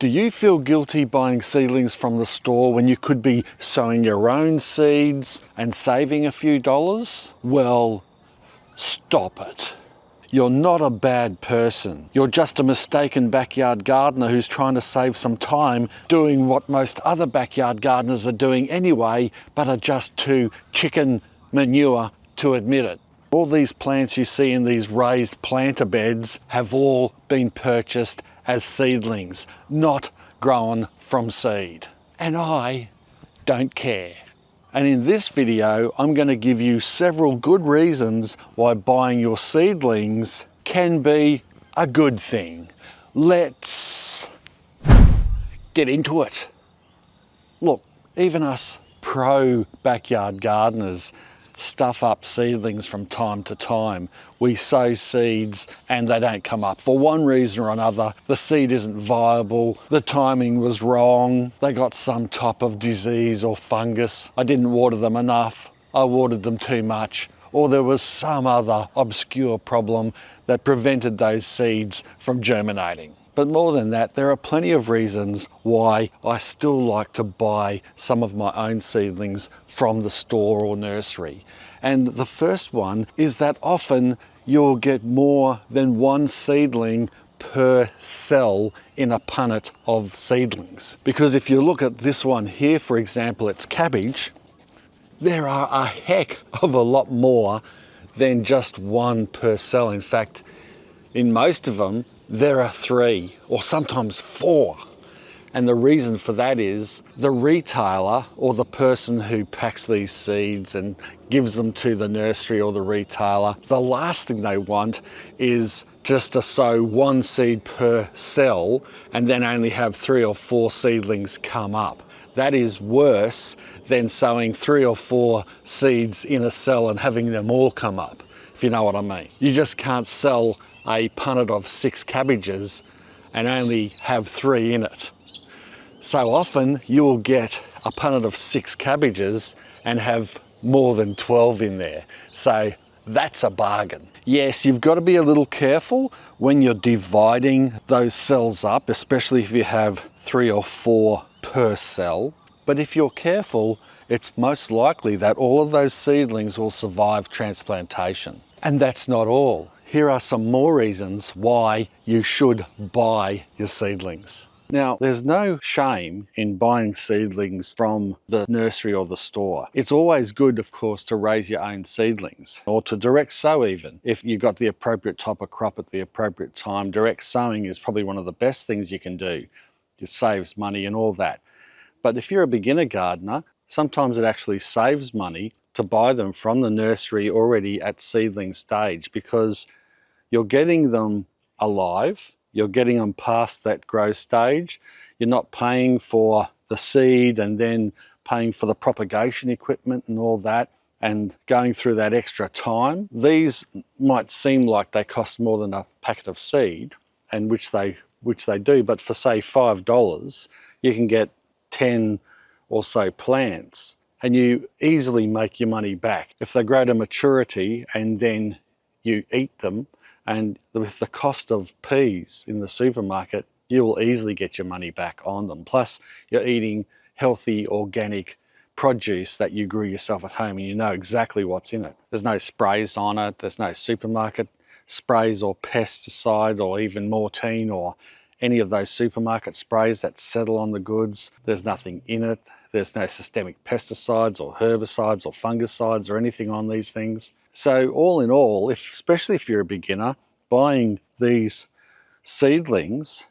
Do you feel guilty buying seedlings from the store when you could be sowing your own seeds and saving a few dollars? Well, stop it. You're not a bad person. You're just a mistaken backyard gardener who's trying to save some time doing what most other backyard gardeners are doing anyway, but are just too chicken manure to admit it. All these plants you see in these raised planter beds have all been purchased as seedlings, not grown from seed. And I don't care. And in this video, I'm going to give you several good reasons why buying your seedlings can be a good thing. Let's get into it. Look, even us pro backyard gardeners stuff up seedlings from time to time. We sow seeds and they don't come up. For one reason or another, the seed isn't viable, the timing was wrong, they got some type of disease or fungus, I didn't water them enough, I watered them too much, or there was some other obscure problem that prevented those seeds from germinating. But more than that, there are plenty of reasons why I still like to buy some of my own seedlings from the store or nursery. And the first one is that often you'll get more than one seedling per cell in a punnet of seedlings. Because if you look at this one here, for example, it's cabbage, there are a heck of a lot more than just one per cell. In fact, in most of them, there are 3 or sometimes 4. And the reason for that is the retailer or the person who packs these seeds and gives them to the nursery or the retailer, the last thing they want is just to sow one seed per cell and then only have 3 or 4 seedlings come up. That is worse than sowing 3 or 4 seeds in a cell and having them all come up, if you know what I mean. You just can't sell a punnet of 6 cabbages and only have 3 in it. So often you'll get a punnet of 6 cabbages and have more than 12 in there. So that's a bargain. Yes, you've got to be a little careful when you're dividing those cells up, especially if you have 3 or 4 per cell. But if you're careful, it's most likely that all of those seedlings will survive transplantation. And that's not all. Here are some more reasons why you should buy your seedlings. Now, there's no shame in buying seedlings from the nursery or the store. It's always good, of course, to raise your own seedlings, or to direct sow even. If you've got the appropriate type of crop at the appropriate time, direct sowing is probably one of the best things you can do. It saves money and all that. But if you're a beginner gardener, sometimes it actually saves money to buy them from the nursery already at seedling stage, because you're getting them alive, you're getting them past that growth stage, you're not paying for the seed and then paying for the propagation equipment and all that and going through that extra time. These might seem like they cost more than a packet of seed, and which they do, but for say $5, you can get 10 or so plants and you easily make your money back. If they grow to maturity and then you eat them, and with the cost of peas in the supermarket, you'll easily get your money back on them. Plus, you're eating healthy, organic produce that you grew yourself at home and you know exactly what's in it. There's no sprays on it, there's no supermarket sprays or pesticide or even Mortine or any of those supermarket sprays that settle on the goods. There's nothing in it. There's no systemic pesticides or herbicides or fungicides or anything on these things. So all in all, especially if you're a beginner, buying these seedlings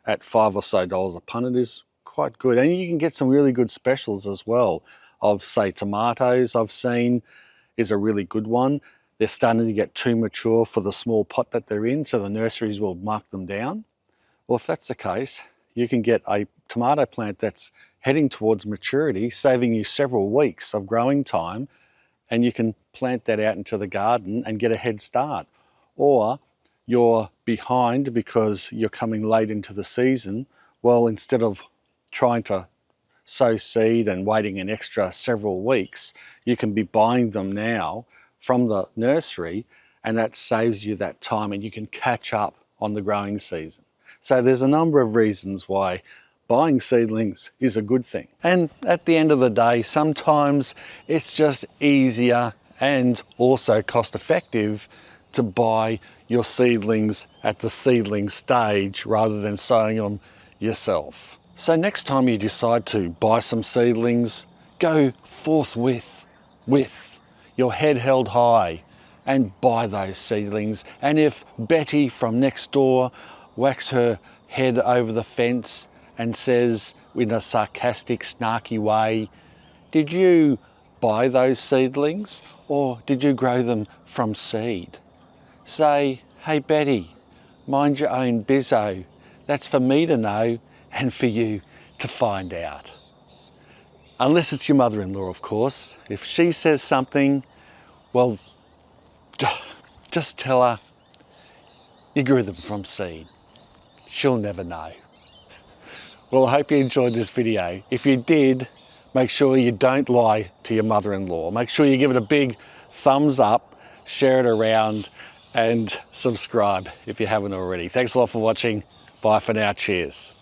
at $5 or so a punnet is quite good. And you can get some really good specials as well of, say, tomatoes I've seen is a really good one. They're starting to get too mature for the small pot that they're in, so the nurseries will mark them down. Well, if that's the case, you can get a tomato plant that's heading towards maturity, saving you several weeks of growing time, and you can plant that out into the garden and get a head start. Or you're behind because you're coming late into the season. Well, instead of trying to sow seed and waiting an extra several weeks, you can be buying them now from the nursery, and that saves you that time and you can catch up on the growing season. So there's a number of reasons why buying seedlings is a good thing. And at the end of the day, sometimes it's just easier and also cost effective to buy your seedlings at the seedling stage rather than sowing them yourself. So next time you decide to buy some seedlings, go forthwith with your head held high and buy those seedlings. And if Betty from next door whacks her head over the fence and says in a sarcastic, snarky way, "Did you buy those seedlings or did you grow them from seed?" Say, "Hey Betty, mind your own bizzo. That's for me to know and for you to find out." Unless it's your mother-in-law, of course. If she says something, well, just tell her you grew them from seed. She'll never know. Well, I hope you enjoyed this video. If you did, make sure you don't lie to your mother-in-law. Make sure you give it a big thumbs up, share it around, and subscribe if you haven't already. Thanks a lot for watching. Bye for now. Cheers.